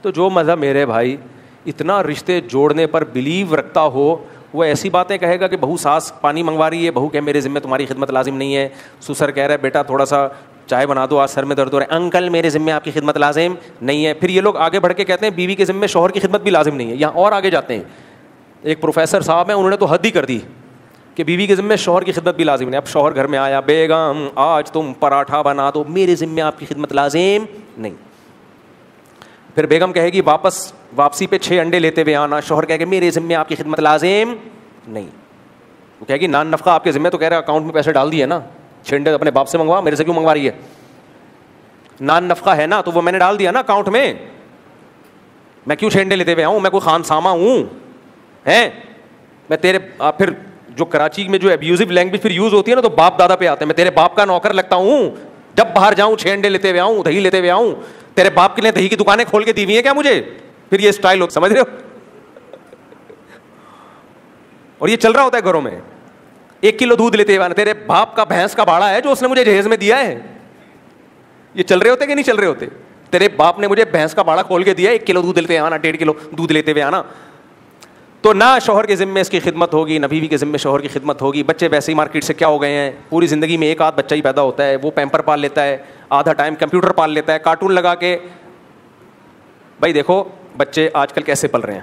تو جو مذہب میرے بھائی اتنا رشتے جوڑنے پر بلیو رکھتا ہو, وہ ایسی باتیں کہے گا کہ بہو ساس پانی منگوا رہی ہے, بہو کہ میرے ذمہ تمہاری خدمت لازم نہیں ہے, سسر کہہ رہا ہے بیٹا تھوڑا سا چائے بنا دو آج سر میں درد ہو رہا ہے, انکل میرے ذمہ آپ کی خدمت لازم نہیں ہے. پھر یہ لوگ آگے بڑھ کے کہتے ہیں بیوی کے ذمہ شوہر کی خدمت بھی لازم نہیں ہے. یہاں اور آگے جاتے ہیں, ایک پروفیسر صاحب ہیں, انہوں نے تو حد ہی کر دی کہ بیوی کے ذمہ شوہر کی خدمت بھی لازم نہیں. اب شوہر گھر میں آیا, بیگم آج تم پراٹھا بنا دو, میرے ذمہ آپ کی خدمت لازم نہیں. پھر بیگم کہے گی واپسی پہ 6 انڈے لیتے ہوئے آنا, شوہر کہے گا میرے ذمہ آپ کی خدمت لازم نہیں. وہ کہے گی نان نفقہ آپ کے ذمہ, تو کہہ رہا اکاؤنٹ میں پیسے ڈال دیے نا, 6 انڈے اپنے باپ سے منگوا, میرے سے کیوں منگوا رہی ہے؟ نان نفقہ ہے نا تو وہ میں نے ڈال دیا نا اکاؤنٹ میں, میں کیوں 6 انڈے لیتے ہوئے آؤں؟ میں کوئی خان سامہ ہوں ہیں؟ میں تیرے پھر جو کراچی میں جو ابیوزو لینگویج پھر یوز ہوتی ہے نا, تو باپ دادا پہ آتے ہیں, میں تیرے باپ کا نوکر لگتا ہوں, جب باہر جاؤں 6 انڈے لیتے ہوئے آؤں, دہی لیتے ہوئے آؤں, تیرے باپ کے لیے دہی کی دکانیں کھول کے دی ہوئی ہیں کیا مجھے؟ پھر یہ اسٹائل ہوتا, سمجھ رہے ہو؟ اور یہ چل رہا ہوتا ہے گھروں میں. 1 کلو دودھ لیتے ہوئے, تیرے باپ کا بھینس کا باڑا ہے جو اس نے مجھے جہیز میں دیا ہے. یہ چل رہے ہوتے کہ نہیں چل رہے ہوتے؟ تیرے باپ نے مجھے بھینس کا باڑا کھول کے دیا, 1 کلو دودھ لیتے آنا, 1.5 کلو دودھ لیتے ہوئے آنا. تو نہ شوہر کے ذمے اس کی خدمت ہوگی, نہ بیوی کے ذمے شوہر کی خدمت ہوگی. بچے ویسے ہی مارکیٹ سے کیا ہو گئے ہیں, پوری زندگی میں 1 آدھ بچہ ہی پیدا ہوتا ہے, وہ پیمپر پال لیتا ہے, آدھا ٹائم کمپیوٹر پال لیتا ہے, کارٹون لگا کے. بھائی دیکھو بچے آج کل کیسے پل رہے ہیں,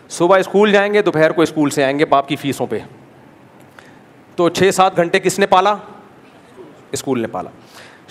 صبح اسکول جائیں گے, دوپہر کو اسکول سے آئیں گے باپ کی فیسوں پہ. تو 6-7 گھنٹے کس نے پالا؟ اسکول نے پالا.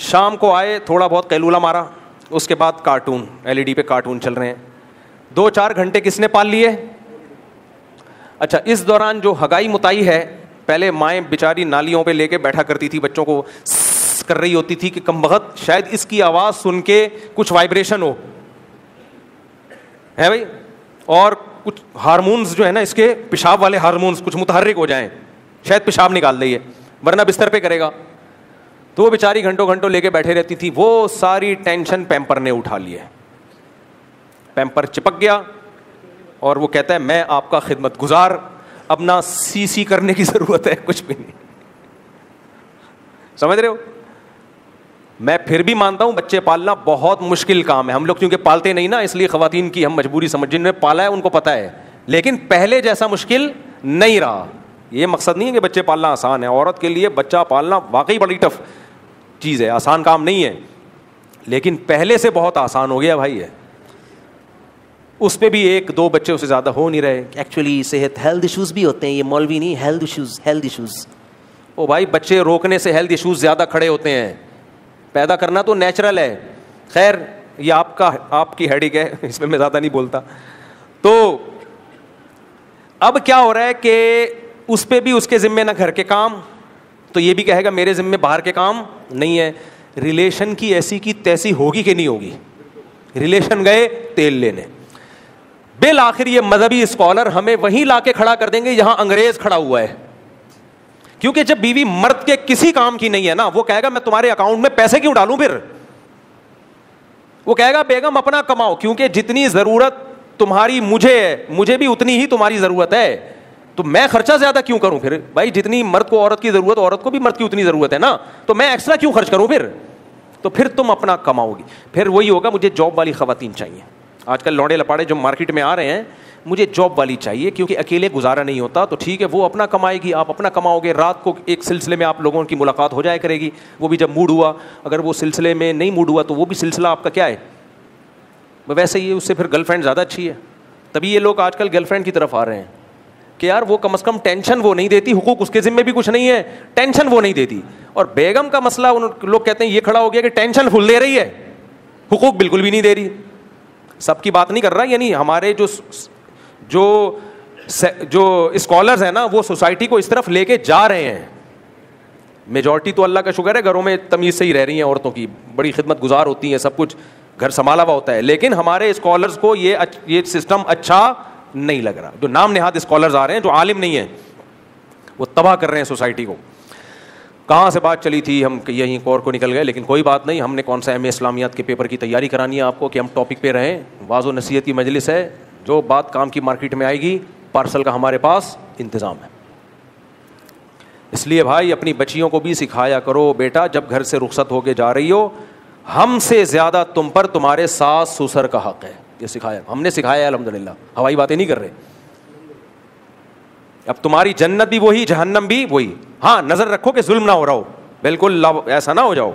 شام کو آئے, تھوڑا بہت قیلولہ مارا, اس کے بعد کارٹون, LED پہ کارٹون چل رہے ہیں. 2-4 گھنٹے کس نے پال لیے؟ اچھا, اس دوران جو ہگائی متائی ہے, پہلے مائیں بیچاری نالیوں پہ لے کے بیٹھا کرتی تھی, بچوں کو کر رہی ہوتی تھی کہ کم بخت شاید اس کی آواز سن کے کچھ وائبریشن ہو, ہے بھائی, اور کچھ ہارمونز جو ہے نا اس کے پیشاب والے ہارمونز کچھ متحرک ہو جائیں, شاید پیشاب نکال دے, ورنہ بستر پہ کرے گا. تو وہ بیچاری گھنٹوں گھنٹوں لے کے بیٹھے رہتی تھی. وہ ساری ٹینشن پیمپر نے اٹھا لی ہے, پیمپر چپک گیا اور وہ کہتا ہے میں آپ کا خدمت گزار, اب نہ سی کرنے کی ضرورت ہے, کچھ بھی نہیں. سمجھ رہے ہو؟ میں پھر بھی مانتا ہوں بچے پالنا بہت مشکل کام ہے. ہم لوگ کیونکہ پالتے نہیں نا, اس لیے خواتین کی ہم مجبوری سمجھ, جن نے پالا ہے ان کو پتا ہے, لیکن پہلے جیسا مشکل نہیں رہا. یہ مقصد نہیں ہے کہ بچے پالنا آسان ہے, عورت کے لیے بچہ پالنا واقعی بڑی ٹف چیز ہے, آسان کام نہیں ہے, لیکن پہلے سے بہت آسان ہو گیا بھائی. ہے اس پہ بھی 1-2 بچے سے زیادہ ہو نہیں رہے. ایکچولی صحت ہیلتھ ایشوز بھی ہوتے ہیں, یہ مولوی نہیں, ہیلتھ ایشوز. او بھائی بچے روکنے سے ہیلتھ ایشوز زیادہ کھڑے ہوتے ہیں, پیدا کرنا تو نیچرل ہے. خیر یہ آپ کی ہیڈک ہے, اس میں زیادہ نہیں بولتا. تو اب کیا ہو رہا ہے کہ اس پہ بھی اس کے ذمے نہ گھر کے کام, تو یہ بھی کہے گا میرے ذمے باہر کے کام نہیں ہے. ریلیشن کی ایسی کی تیسی ہوگی کہ نہیں ہوگی؟ ریلیشن گئے تیل لینے. بالآخر یہ مذہبی اسکالر ہمیں وہیں لا کے کھڑا کر دیں گے جہاں انگریز کھڑا ہوا ہے, کیونکہ جب بیوی مرد کے کسی کام کی نہیں ہے نا, وہ کہے گا میں تمہارے اکاؤنٹ میں پیسے کیوں ڈالوں, پھر وہ کہے گا بیگم اپنا کماؤ, کیونکہ جتنی ضرورت تمہاری مجھے ہے, مجھے بھی اتنی ہی تمہاری ضرورت ہے, تو میں خرچہ زیادہ کیوں کروں پھر؟ بھائی جتنی مرد کو عورت کی ضرورت, عورت کو بھی مرد کی اتنی ضرورت ہے نا, تو میں ایکسٹرا کیوں خرچ کروں پھر؟ تو پھر تم اپنا کماؤ گی. پھر وہی ہوگا مجھے جاب والی خواتین چاہیے. آج کل لوڑے لپاڑے جو مارکیٹ میں آ رہے ہیں, مجھے جاب والی چاہیے, کیونکہ اکیلے گزارا نہیں ہوتا. تو ٹھیک ہے وہ اپنا کمائے گی, آپ اپنا کماؤ گے, رات کو ایک سلسلے میں آپ لوگوں کی ملاقات ہو جائے کرے گی, وہ بھی جب موڈ ہوا. اگر وہ سلسلے میں نہیں موڈ ہوا تو وہ بھی سلسلہ آپ کا کیا ہے, ویسے ہی اس سے پھر گرل فرینڈ زیادہ اچھی ہے. تبھی یہ لوگ آج کل گرل فرینڈ کی طرف آ رہے ہیں کہ یار وہ کم از کم ٹینشن وہ نہیں دیتی, حقوق اس کے ذمہ بھی کچھ نہیں ہے, ٹینشن وہ نہیں دیتی. اور بیگم کا مسئلہ لوگ کہتے ہیں یہ کھڑا ہو گیا کہ ٹینشن فل دے رہی ہے, حقوق بالکل بھی نہیں دے رہی. سب کی بات نہیں کر رہا, یعنی ہمارے جو اسکالرز ہیں نا, وہ سوسائٹی کو اس طرف لے کے جا رہے ہیں. میجورٹی تو اللہ کا شکر ہے گھروں میں تمیز سے ہی رہ رہی ہیں, عورتوں کی بڑی خدمت گزار ہوتی ہیں, سب کچھ گھر سنبھالا ہوا ہوتا ہے, لیکن ہمارے اسکالرز کو یہ سسٹم اچھا نہیں لگ رہا. جو نام نہاد اسکالرز آ رہے ہیں, جو عالم نہیں ہیں, وہ تباہ کر رہے ہیں سوسائٹی کو. کہاں سے بات چلی تھی, ہم یہیں کور کو نکل گئے, لیکن کوئی بات نہیں. ہم نے کون سا اسلامیات کے پیپر کی تیاری کرانی ہے آپ کو کہ ہم ٹاپک پہ رہیں. واعظ و نصیحت کی مجلس ہے, جو بات کام کی مارکیٹ میں آئے گی, پارسل کا ہمارے پاس انتظام ہے. اس لیے بھائی اپنی بچیوں کو بھی سکھایا کرو, بیٹا جب گھر سے رخصت ہو کے جا رہی ہو, ہم سے زیادہ تم پر تمہارے ساس سسر کا حق ہے. یہ سکھایا, ہم نے سکھایا ہے الحمدللہ, ہوائی باتیں نہیں کر رہے. اب تمہاری جنت بھی وہی, جہنم بھی وہی. ہاں نظر رکھو کہ ظلم نہ ہو رہا ہو, بالکل ایسا نہ ہو جاؤ,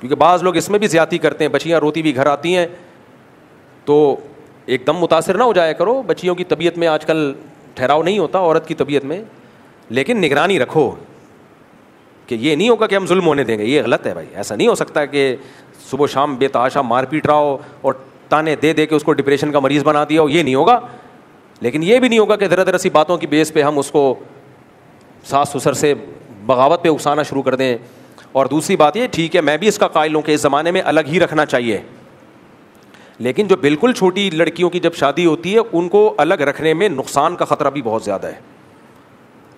کیونکہ بعض لوگ اس میں بھی زیادتی کرتے ہیں. بچیاں روتی بھی گھر آتی ہیں تو ایک دم متاثر نہ ہو جایا کرو. بچیوں کی طبیعت میں آج کل ٹھہراؤ نہیں ہوتا, عورت کی طبیعت میں, لیکن نگرانی رکھو کہ یہ نہیں ہوگا کہ ہم ظلم ہونے دیں گے. یہ غلط ہے بھائی, ایسا نہیں ہو سکتا کہ صبح شام بے تحاشا مار پیٹ رہا ہو اور تانے دے دے کے اس کو ڈپریشن کا مریض بنا دیا ہو, یہ نہیں ہوگا. لیکن یہ بھی نہیں ہوگا کہ ذرا ذرا سی باتوں کی بیس پہ ہم اس کو ساس سسر سے بغاوت پہ اکسانا شروع کر دیں. اور دوسری بات یہ, ٹھیک ہے میں بھی اس کا قائل ہوں کہ اس زمانے میں الگ ہی رکھنا چاہیے, لیکن جو بالکل چھوٹی لڑکیوں کی جب شادی ہوتی ہے ان کو الگ رکھنے میں نقصان کا خطرہ بھی بہت زیادہ ہے.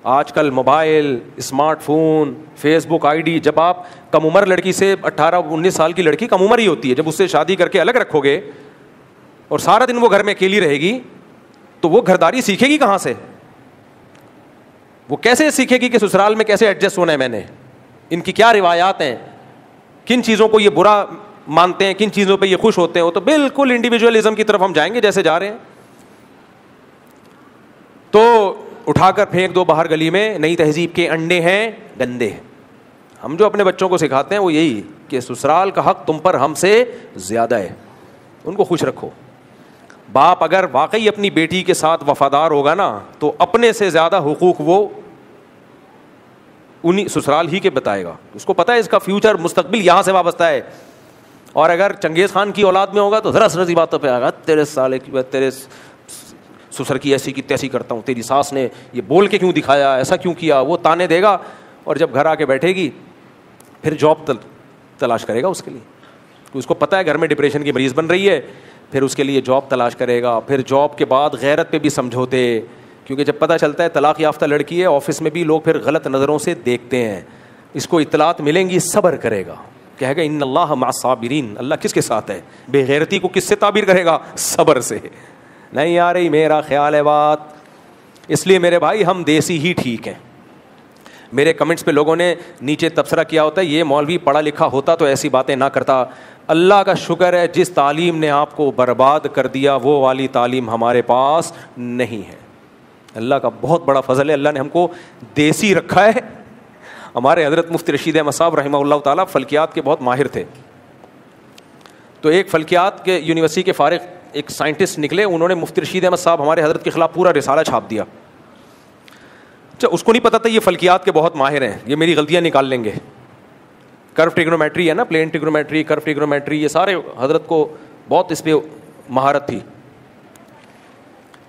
آج کل mobile, smartphone, Facebook ID, جب آپ کم عمر لڑکی سے 18-19 سال کی لڑکی کم عمر ہی ہوتی ہے, جب اس سے شادی کر کے الگ رکھو گے اور سارا دن وہ گھر میں اکیلی رہے گی تو وہ گھرداری سیکھے گی کہاں سے؟ وہ کیسے سیکھے گی کہ سسرال میں کیسے ایڈجسٹ ہونا ہے میں نے, ان کی کیا روایات ہیں, کن چیزوں کو یہ برا مانتے ہیں, کن چیزوں پہ یہ خوش ہوتے ہیں. وہ تو بالکل انڈیویجولزم کی طرف ہم جائیں گے جیسے جا رہے ہیں. تو اٹھا کر پھینک دو باہر گلی میں, نئی تہذیب کے انڈے ہیں گندے. ہم جو اپنے بچوں کو سکھاتے ہیں وہ یہی کہ سسرال کا حق تم پر ہم سے زیادہ ہے, ان کو خوش رکھو. باپ اگر واقعی اپنی بیٹی کے ساتھ وفادار ہوگا نا تو اپنے سے زیادہ حقوق وہ انہیں سسرال ہی کے بتائے گا. اس کو پتا ہے اس کا فیوچر, مستقبل یہاں سے وابستہ ہے. اور اگر چنگیز خان کی اولاد میں ہوگا تو ذرا سی باتوں پہ آگا, تیرے سالے کی تیرے سسر کی ایسی کی تیسی کرتا ہوں, تیری ساس نے یہ بول کے کیوں دکھایا, ایسا کیوں کیا, وہ تانے دے گا. اور جب گھر آ کے بیٹھے گی پھر جاب تلاش کرے گا اس کے لیے, اس کو پتہ ہے گھر میں ڈپریشن کی مریض بن رہی ہے, پھر اس کے لیے جاب تلاش کرے گا. پھر جاب کے بعد غیرت پہ بھی سمجھوتے, کیونکہ جب پتہ چلتا ہے طلاق یافتہ لڑکی ہے, آفس میں بھی لوگ پھر غلط نظروں سے دیکھتے ہیں. اس کو اطلاعات ملیں گی, صبر کرے گا, کہے گا ان اللہ مع الصابرین, اللہ کس کے ساتھ ہے. بے غیرتی کو کس سے تعبیر کرے گا؟ صبر سے. نہیں آ رہی میرا خیال ہے بات. اس لیے میرے بھائی ہم دیسی ہی ٹھیک ہیں. میرے کمنٹس پہ لوگوں نے نیچے تبصرہ کیا ہوتا ہے یہ مولوی پڑھا لکھا ہوتا تو ایسی باتیں نہ کرتا. اللہ کا شکر ہے جس تعلیم نے آپ کو برباد کر دیا وہ والی تعلیم ہمارے پاس نہیں ہے. اللہ کا بہت بڑا فضل ہے, اللہ نے ہم کو دیسی رکھا ہے. ہمارے حضرت مفتی رشید احمد صاحب رحمہ اللہ تعالیٰ فلکیات کے بہت ماہر تھے. تو ایک فلکیات کے یونیورسٹی کے فارغ ایک سائنٹسٹ نکلے, انہوں نے مفتی رشید احمد صاحب ہمارے حضرت کے خلاف پورا رسالہ چھاپ دیا. اچھا اس کو نہیں پتا تھا یہ فلکیات کے بہت ماہر ہیں, یہ میری غلطیاں نکال لیں گے. کرو ٹریگنومیٹری ہے نا, پلین ٹریگنومیٹری, کرو ٹریگنومیٹری, یہ سارے حضرت کو بہت اس پہ مہارت تھی.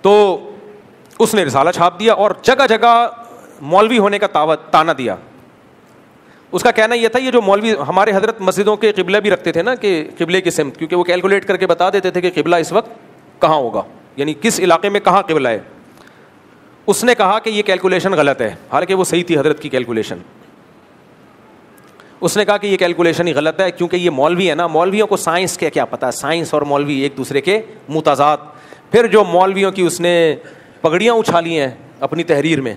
تو اس نے رسالہ چھاپ دیا اور جگہ جگہ مولوی ہونے کا تانا دیا. اس کا کہنا یہ تھا یہ جو مولوی ہمارے حضرت مسجدوں کے قبلہ بھی رکھتے تھے نا کہ قبلے کی سمت, کیونکہ وہ کیلکولیٹ کر کے بتا دیتے تھے کہ قبلہ اس وقت کہاں ہوگا, یعنی کس علاقے میں کہاں قبلہ ہے. اس نے کہا کہ یہ کیلکولیشن غلط ہے, حالانکہ وہ صحیح تھی حضرت کی کیلکولیشن. اس نے کہا کہ یہ کیلکولیشن ہی غلط ہے کیونکہ یہ مولوی ہے نا, مولویوں کو سائنس کے کیا پتہ, سائنس اور مولوی ایک دوسرے کے متضاد. پھر جو مولویوں کی اس نے پگڑیاں اچھالی ہیں اپنی تحریر میں,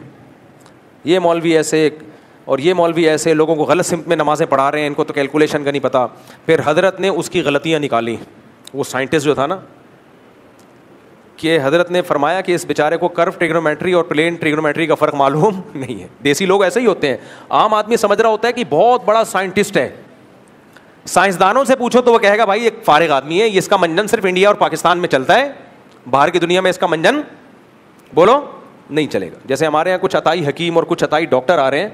یہ مولوی ایسے اور یہ مولوی ایسے, لوگوں کو غلط سمت میں نمازیں پڑھا رہے ہیں, ان کو تو کیلکولیشن کا نہیں پتہ. پھر حضرت نے اس کی غلطیاں نکالی, وہ سائنٹسٹ جو تھا نا, کہ حضرت نے فرمایا کہ اس بیچارے کو کرو ٹریگنومیٹری اور پلین ٹریگنومیٹری کا فرق معلوم نہیں ہے. دیسی لوگ ایسے ہی ہوتے ہیں, عام آدمی سمجھ رہا ہوتا ہے کہ بہت بڑا سائنٹسٹ ہے. سائنسدانوں سے پوچھو تو وہ کہے گا بھائی ایک فارغ آدمی ہے, اس کا منجن صرف انڈیا اور پاکستان میں چلتا ہے, باہر کی دنیا میں اس کا منجن بولو نہیں چلے گا. جیسے ہمارے یہاں کچھ عطائی حکیم اور کچھ عطائی ڈاکٹر آ رہے ہیں,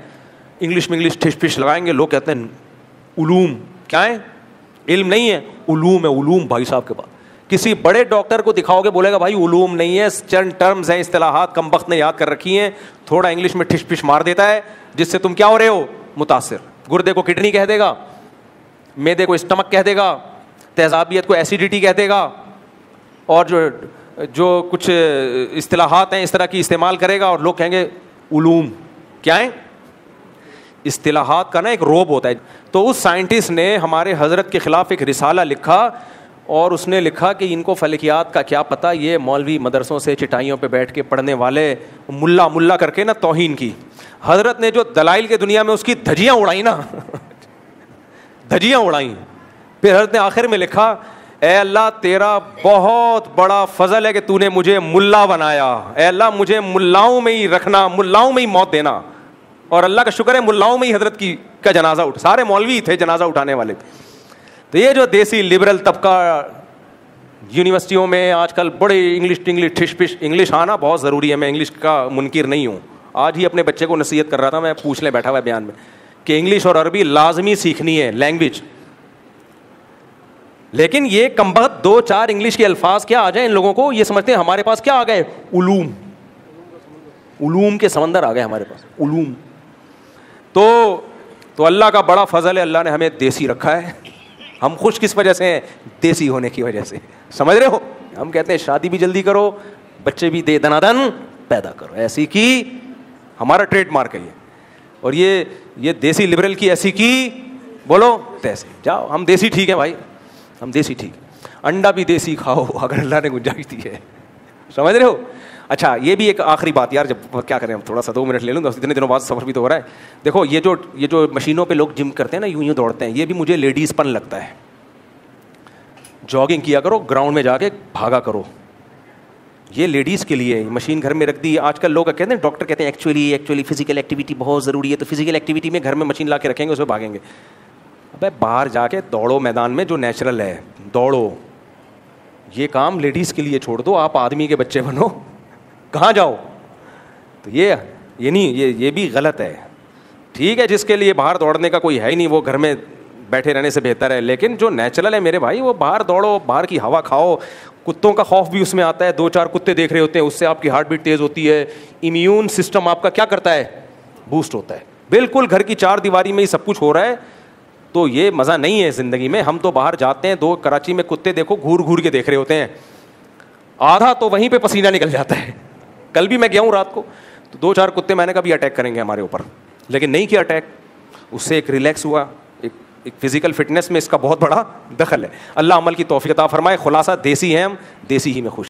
انگلش میں انگلش ٹھش پش لگائیں گے, لوگ کہتے ہیں علوم کیا ہے, علم نہیں ہے, علوم ہے, علوم بھائی صاحب کے پاس. کسی بڑے ڈاکٹر کو دکھاؤ گے بولے گا بھائی علوم نہیں ہے, چند ٹرمز ہیں, اصطلاحات کم وقت نے یاد کر رکھی ہیں, تھوڑا انگلش میں ٹھش پش مار دیتا ہے جس سے تم کیا ہو رہے ہو, متاثر. گردے کو کڈنی کہہ دے گا, معدے کو اسٹمک کہہ دے گا, تیزابیت کو ایسیڈیٹی کہہ دے گا, اور جو کچھ اصطلاحات ہیں اس طرح کی استعمال کرے گا, اور لوگ کہیں گے علوم کیا ہے. اصطلاحات کا نا ایک روب ہوتا ہے. تو اس سائنٹسٹ نے ہمارے حضرت کے خلاف ایک رسالہ لکھا, اور اس نے لکھا کہ ان کو فلکیات کا کیا پتہ, یہ مولوی مدرسوں سے چٹائیوں پہ بیٹھ کے پڑھنے والے ملا کر کے نا توہین کی. حضرت نے جو دلائل کے دنیا میں اس کی دھجیاں اڑائیں نا دھجیاں اڑائیں. پھر حضرت نے آخر میں لکھا اے اللہ تیرا بہت بڑا فضل ہے کہ تو نے مجھے ملا بنایا, اے اللہ مجھے ملاؤں میں ہی رکھنا, ملاؤں میں ہی موت دینا. اور اللہ کا شکر ہے ملاؤں میں ہی حضرت کی کا جنازہ سارے مولوی تھے جنازہ اٹھانے والے. تو یہ جو دیسی لبرل طبقہ یونیورسٹیوں میں آج کل بڑے انگلش آنا بہت ضروری ہے, میں انگلش کا منکر نہیں ہوں. آج ہی اپنے بچے کو نصیحت کر رہا تھا میں, پوچھ لیں بیٹھا ہوا ہے بیان میں, کہ انگلش اور عربی لازمی سیکھنی ہے لینگویج. لیکن یہ کمبخت 2-4 انگلش کے الفاظ کیا آ جائیں ان لوگوں کو, یہ سمجھتے ہیں ہمارے پاس کیا آ گئے, علوم کے سمندر آ گئے ہمارے پاس, علوم. تو اللہ کا بڑا فضل ہے, اللہ نے ہمیں دیسی رکھا ہے. ہم خوش کس وجہ سے ہیں, دیسی ہونے کی وجہ سے. سمجھ رہے ہو, ہم کہتے ہیں شادی بھی جلدی کرو, بچے بھی دنادن پیدا کرو, ایسی کی ہمارا ٹریڈ مارک ہے یہ. اور یہ دیسی لبرل کی ایسی کی بولو تیسی, جاؤ ہم دیسی ٹھیک ہے بھائی, ہم دیسی ٹھیک ہے, انڈا بھی دیسی کھاؤ اگر اللہ نے گنجائش دی ہے. سمجھ رہے ہو. اچھا یہ بھی ایک آخری بات یار, جب کیا کریں ہم, تھوڑا سا 2 منٹ لے لوں, اتنے دنوں بعد سفر بھی تو ہو رہا ہے. دیکھو یہ جو مشینوں پہ لوگ جم کرتے ہیں نا, یوں دوڑتے ہیں, یہ بھی مجھے لیڈیز پن لگتا ہے. جاگنگ کیا کرو, گراؤنڈ میں جا کے بھاگا کرو, یہ لیڈیز کے لیے. مشین گھر میں رکھ دی, آج کل لوگ کہتے ہیں, ڈاکٹر کہتے ہیں ایکچولی فزیکل ایکٹیویٹی بہت ضروری ہے, تو فزیکل ایکٹیویٹی میں گھر میں مشین لا کے رکھیں گے, اس پہ بھاگیں گے. ابے باہر جا کے دوڑو میدان میں, جو نیچرل ہے دوڑو. یہ کام لیڈیز کے لیے چھوڑ دو, آپ آدمی کے بچے بنو, کہاں جاؤ. تو یہ نہیں, یہ بھی غلط ہے. ٹھیک ہے جس کے لیے باہر دوڑنے کا کوئی ہے ہی نہیں, وہ گھر میں بیٹھے رہنے سے بہتر ہے. لیکن جو نیچرل ہے میرے بھائی, وہ باہر دوڑو, باہر کی ہوا کھاؤ. کتوں کا خوف بھی اس میں آتا ہے, 2-4 کتے دیکھ رہے ہوتے ہیں, اس سے آپ کی ہارٹ بیٹ تیز ہوتی ہے, امیون سسٹم آپ کا کیا کرتا ہے, بوسٹ ہوتا ہے. بالکل گھر کی 4 دیواری میں ہی سب کچھ ہو رہا ہے. تو یہ مزہ نہیں ہے زندگی میں. ہم تو باہر جاتے ہیں, 2 کراچی میں کتے دیکھو گھور گھور کے دیکھ رہے ہوتے ہیں, آدھا تو وہیں پہ پسینہ نکل جاتا ہے. کل بھی میں گیا ہوں رات کو, تو 2-4 کتے میں نے کہا بھی اٹیک کریں گے ہمارے اوپر, لیکن نہیں کیا اٹیک. اس سے ایک ریلیکس ہوا, ایک فزیکل فٹنس میں اس کا بہت بڑا دخل ہے. اللہ عمل کی توفیق عطا فرمائے. خلاصہ دیسی ہیں ہم, دیسی ہی میں خوش.